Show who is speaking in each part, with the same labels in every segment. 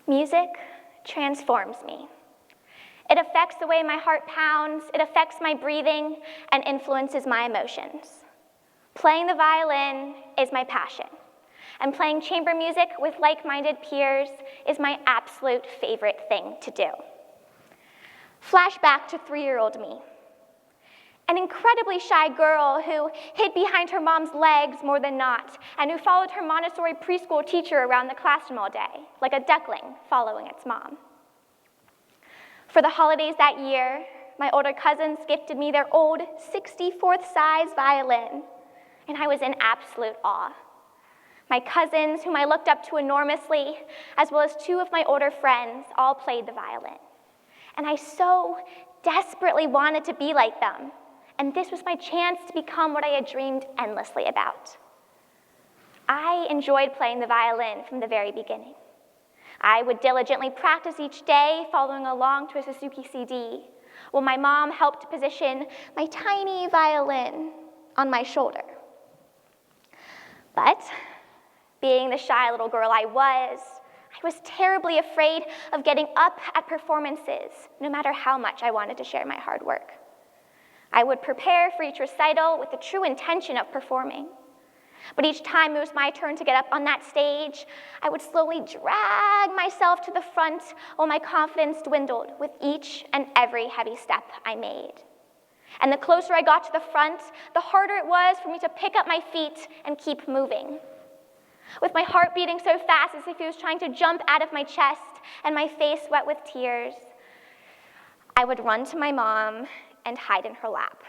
Speaker 1: Music transforms me. It affects the way my heart pounds, it affects my breathing, and influences my emotions. Playing the violin is my passion, and playing chamber music with like-minded peers is my absolute favorite thing to do. Flashback to 3-year-old me. An incredibly shy girl who hid behind her mom's legs more than not, and who followed her Montessori preschool teacher around the classroom all day, like a duckling following its mom. For the holidays that year, my older cousins gifted me their old 64th size violin, and I was in absolute awe. My cousins, whom I looked up to enormously, as well as 2 of my older friends, all played the violin. And I so desperately wanted to be like them. And this was my chance to become what I had dreamed endlessly about. I enjoyed playing the violin from the very beginning. I would diligently practice each day, following along to a Suzuki CD, while my mom helped position my tiny violin on my shoulder. But, being the shy little girl I was terribly afraid of getting up at performances, no matter how much I wanted to share my hard work. I would prepare for each recital with the true intention of performing. But each time it was my turn to get up on that stage, I would slowly drag myself to the front while my confidence dwindled with each and every heavy step I made. And the closer I got to the front, the harder it was for me to pick up my feet and keep moving. With my heart beating so fast as if it was trying to jump out of my chest and my face wet with tears, I would run to my mom and hide in her lap.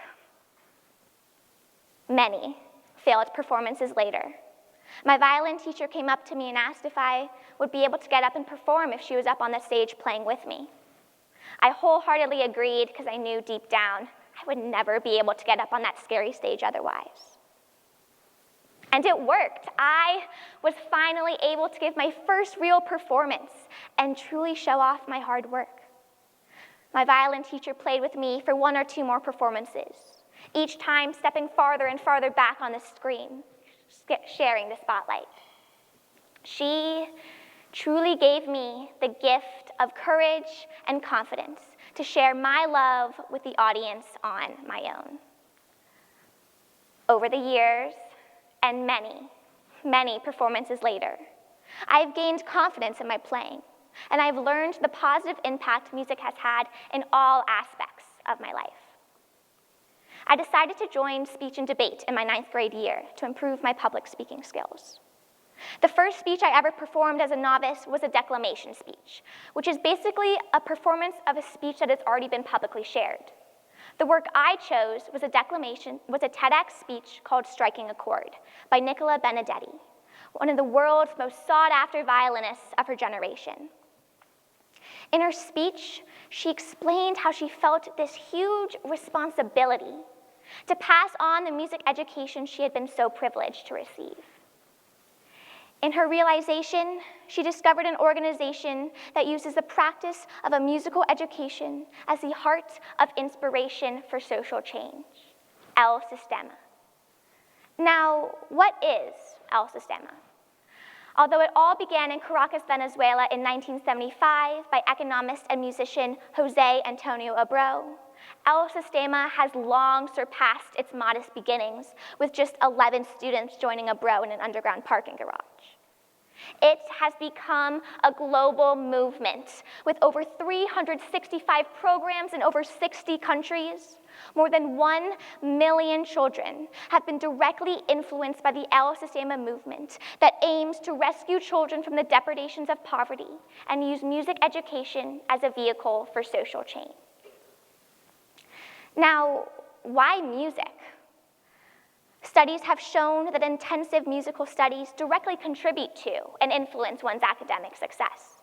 Speaker 1: Many failed performances later. My violin teacher came up to me and asked if I would be able to get up and perform if she was up on the stage playing with me. I wholeheartedly agreed because I knew deep down I would never be able to get up on that scary stage otherwise. And it worked. I was finally able to give my first real performance and truly show off my hard work. My violin teacher played with me for 1 or 2 more performances, each time stepping farther and farther back on the screen, sharing the spotlight. She truly gave me the gift of courage and confidence to share my love with the audience on my own. Over the years, and many, many performances later, I've gained confidence in my playing, and I've learned the positive impact music has had in all aspects of my life. I decided to join speech and debate in my 9th grade year to improve my public speaking skills. The first speech I ever performed as a novice was a declamation speech, which is basically a performance of a speech that has already been publicly shared. The work I chose was a TEDx speech called Striking a Chord by Nicola Benedetti, one of the world's most sought-after violinists of her generation. In her speech, she explained how she felt this huge responsibility to pass on the music education she had been so privileged to receive. In her realization, she discovered an organization that uses the practice of a musical education as the heart of inspiration for social change, El Sistema. Now, what is El Sistema? Although it all began in Caracas, Venezuela in 1975 by economist and musician Jose Antonio Abreu, El Sistema has long surpassed its modest beginnings, with just 11 students joining Abreu in an underground parking garage. It has become a global movement with over 365 programs in over 60 countries. More than 1 million children have been directly influenced by the El Sistema movement that aims to rescue children from the depredations of poverty and use music education as a vehicle for social change. Now, why music? Studies have shown that intensive musical studies directly contribute to and influence one's academic success.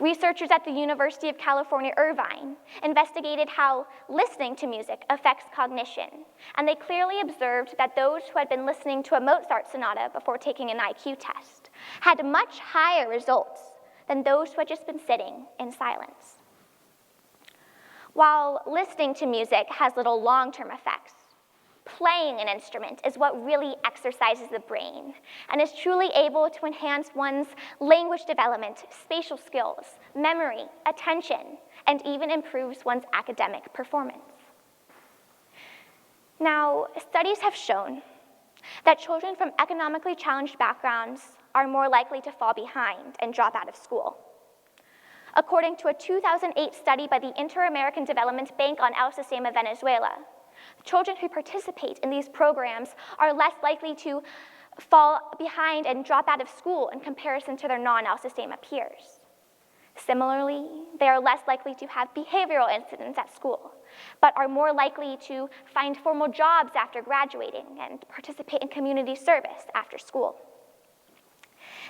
Speaker 1: Researchers at the University of California, Irvine investigated how listening to music affects cognition, and they clearly observed that those who had been listening to a Mozart sonata before taking an IQ test had much higher results than those who had just been sitting in silence. While listening to music has little long-term effects, playing an instrument is what really exercises the brain and is truly able to enhance one's language development, spatial skills, memory, attention, and even improves one's academic performance. Now, studies have shown that children from economically challenged backgrounds are more likely to fall behind and drop out of school. According to a 2008 study by the Inter-American Development Bank on El Sistema, Venezuela, children who participate in these programs are less likely to fall behind and drop out of school in comparison to their non-El Sistema peers. Similarly, they are less likely to have behavioral incidents at school, but are more likely to find formal jobs after graduating and participate in community service after school.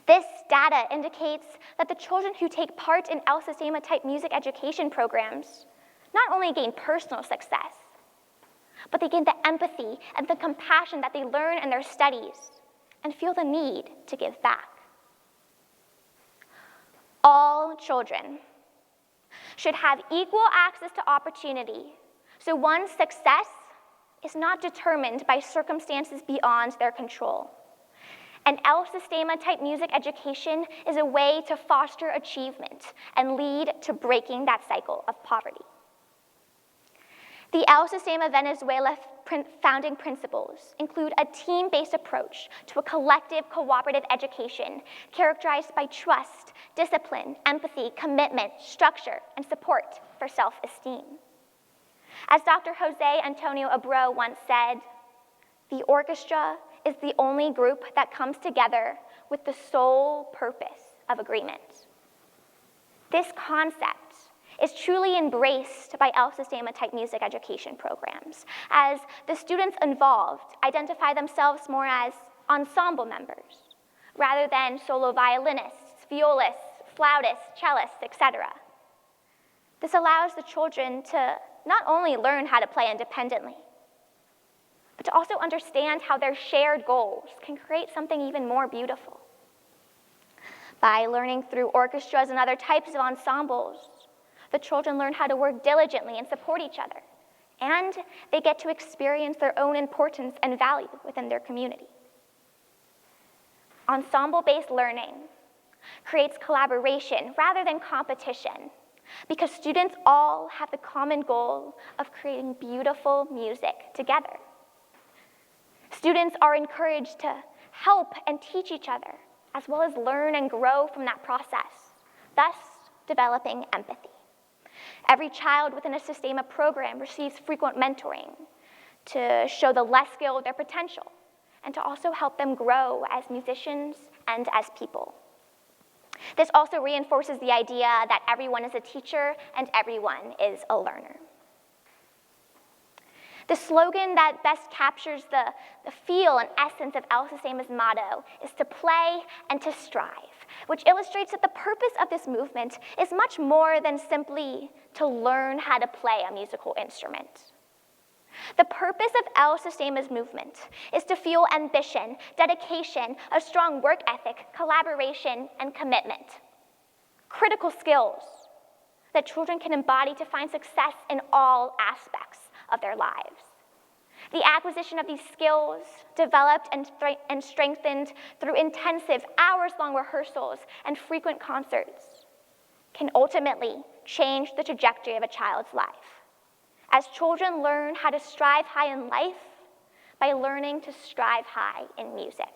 Speaker 1: This data indicates that the children who take part in El Sistema type music education programs not only gain personal success, but they gain the empathy and the compassion that they learn in their studies and feel the need to give back. All children should have equal access to opportunity, so one's success is not determined by circumstances beyond their control. And El Sistema type music education is a way to foster achievement and lead to breaking that cycle of poverty. The El Sistema Venezuela founding principles include a team-based approach to a collective, cooperative education characterized by trust, discipline, empathy, commitment, structure, and support for self-esteem. As Dr. Jose Antonio Abreu once said, the orchestra is the only group that comes together with the sole purpose of agreement. This concept is truly embraced by El Sistema type music education programs, as the students involved identify themselves more as ensemble members, rather than solo violinists, violists, flautists, cellists, etc. This allows the children to not only learn how to play independently, but to also understand how their shared goals can create something even more beautiful. By learning through orchestras and other types of ensembles, the children learn how to work diligently and support each other, and they get to experience their own importance and value within their community. Ensemble-based learning creates collaboration rather than competition, because students all have the common goal of creating beautiful music together. Students are encouraged to help and teach each other, as well as learn and grow from that process, thus developing empathy. Every child within a Sistema program receives frequent mentoring to show the less skilled their potential and to also help them grow as musicians and as people. This also reinforces the idea that everyone is a teacher and everyone is a learner. The slogan that best captures the feel and essence of El Sistema's motto is to play and to strive, which illustrates that the purpose of this movement is much more than simply to learn how to play a musical instrument. The purpose of El Sistema's movement is to fuel ambition, dedication, a strong work ethic, collaboration, and commitment. Critical skills that children can embody to find success in all aspects of their lives. The acquisition of these skills, developed and strengthened through intensive, hours-long rehearsals and frequent concerts, can ultimately change the trajectory of a child's life, as children learn how to strive high in life by learning to strive high in music.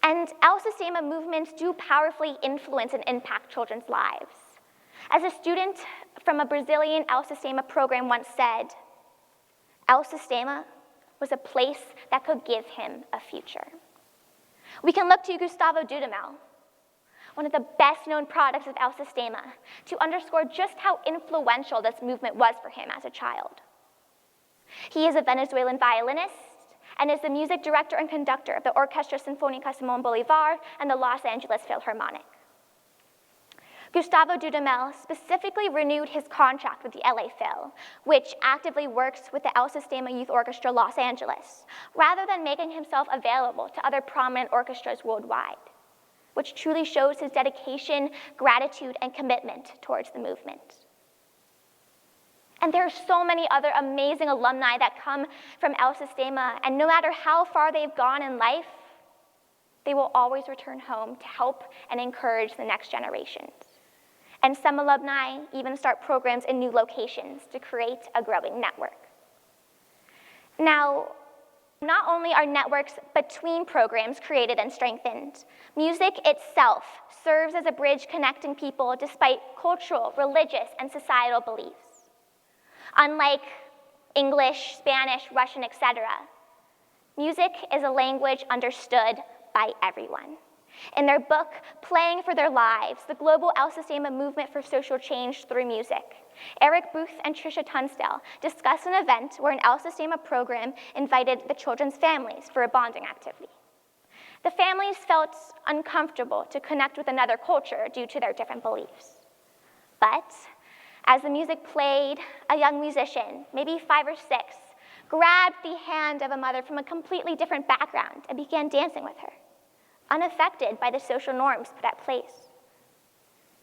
Speaker 1: And El Sistema movements do powerfully influence and impact children's lives. As a student from a Brazilian El Sistema program once said, El Sistema was a place that could give him a future. We can look to Gustavo Dudamel, one of the best-known products of El Sistema, to underscore just how influential this movement was for him as a child. He is a Venezuelan violinist and is the music director and conductor of the Orquesta Sinfónica Simón Bolívar and the Los Angeles Philharmonic. Gustavo Dudamel specifically renewed his contract with the LA Phil, which actively works with the El Sistema Youth Orchestra Los Angeles, rather than making himself available to other prominent orchestras worldwide, which truly shows his dedication, gratitude, and commitment towards the movement. And there are so many other amazing alumni that come from El Sistema, and no matter how far they've gone in life, they will always return home to help and encourage the next generations. And some alumni even start programs in new locations to create a growing network. Now, not only are networks between programs created and strengthened, music itself serves as a bridge connecting people despite cultural, religious, and societal beliefs. Unlike English, Spanish, Russian, etc., music is a language understood by everyone. In their book, Playing for Their Lives, the global El Sistema movement for social change through music, Eric Booth and Tricia Tunsdale discuss an event where an El Sistema program invited the children's families for a bonding activity. The families felt uncomfortable to connect with another culture due to their different beliefs. But as the music played, a young musician, maybe 5 or 6, grabbed the hand of a mother from a completely different background and began dancing with her, unaffected by the social norms put at place.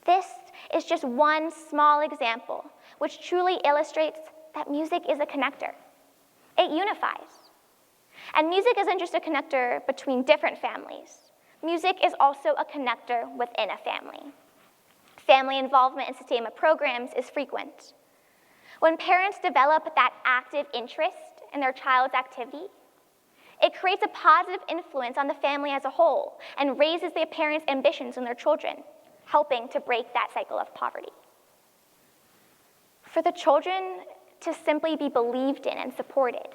Speaker 1: This is just one small example which truly illustrates that music is a connector. It unifies. And music isn't just a connector between different families. Music is also a connector within a family. Family involvement in Sistema programs is frequent. When parents develop that active interest in their child's activity, it creates a positive influence on the family as a whole and raises the parents' ambitions in their children, helping to break that cycle of poverty. For the children to simply be believed in and supported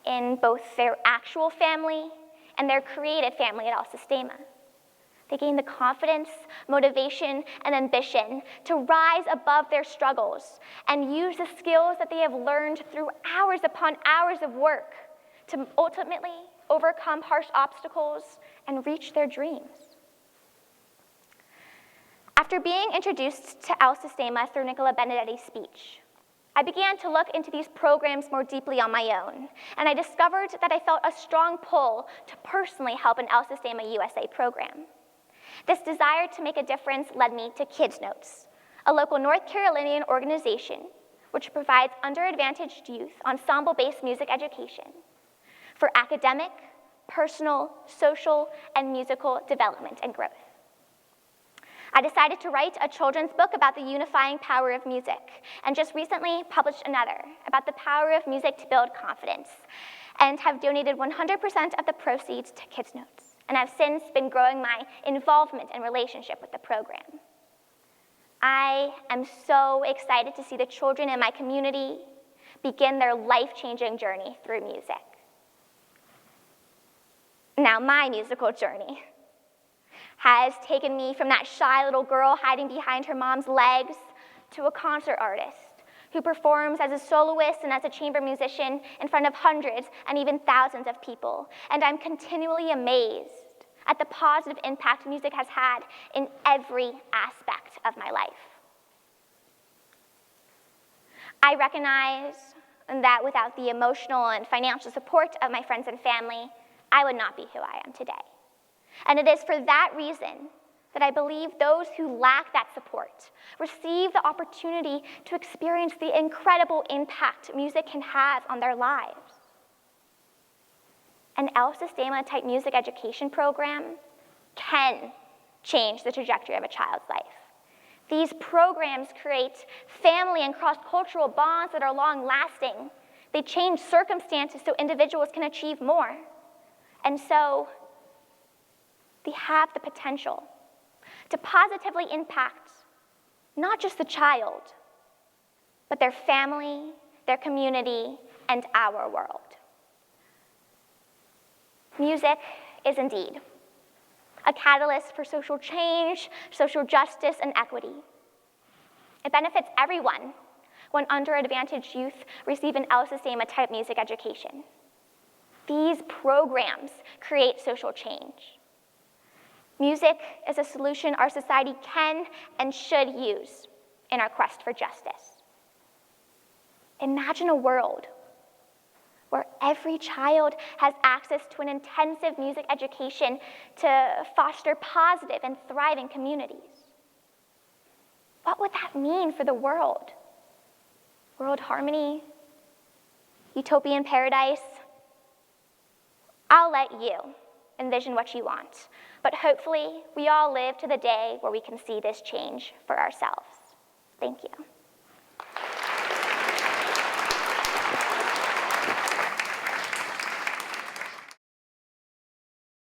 Speaker 1: in both their actual family and their created family at El Sistema, they gain the confidence, motivation, and ambition to rise above their struggles and use the skills that they have learned through hours upon hours of work to ultimately overcome harsh obstacles and reach their dreams. After being introduced to El Sistema through Nicola Benedetti's speech, I began to look into these programs more deeply on my own, and I discovered that I felt a strong pull to personally help an El Sistema USA program. This desire to make a difference led me to Kids Notes, a local North Carolinian organization which provides underadvantaged youth ensemble-based music education for academic, personal, social, and musical development and growth. I decided to write a children's book about the unifying power of music, and just recently published another about the power of music to build confidence, and have donated 100% of the proceeds to Kids Notes, and have since been growing my involvement and relationship with the program. I am so excited to see the children in my community begin their life-changing journey through music. Now, my musical journey has taken me from that shy little girl hiding behind her mom's legs to a concert artist who performs as a soloist and as a chamber musician in front of hundreds and even thousands of people. And I'm continually amazed at the positive impact music has had in every aspect of my life. I recognize that without the emotional and financial support of my friends and family, I would not be who I am today. And it is for that reason that I believe those who lack that support receive the opportunity to experience the incredible impact music can have on their lives. An El Sistema type music education program can change the trajectory of a child's life. These programs create family and cross-cultural bonds that are long-lasting. They change circumstances so individuals can achieve more. And so they have the potential to positively impact not just the child, but their family, their community, and our world. Music is indeed a catalyst for social change, social justice, and equity. It benefits everyone when underadvantaged youth receive an El Sistema type music education. These programs create social change. Music is a solution our society can and should use in our quest for justice. Imagine a world where every child has access to an intensive music education to foster positive and thriving communities. What would that mean for the world? world harmony, utopian paradise. I'll let you envision what you want, but hopefully we all live to the day where we can see this change for ourselves. Thank you.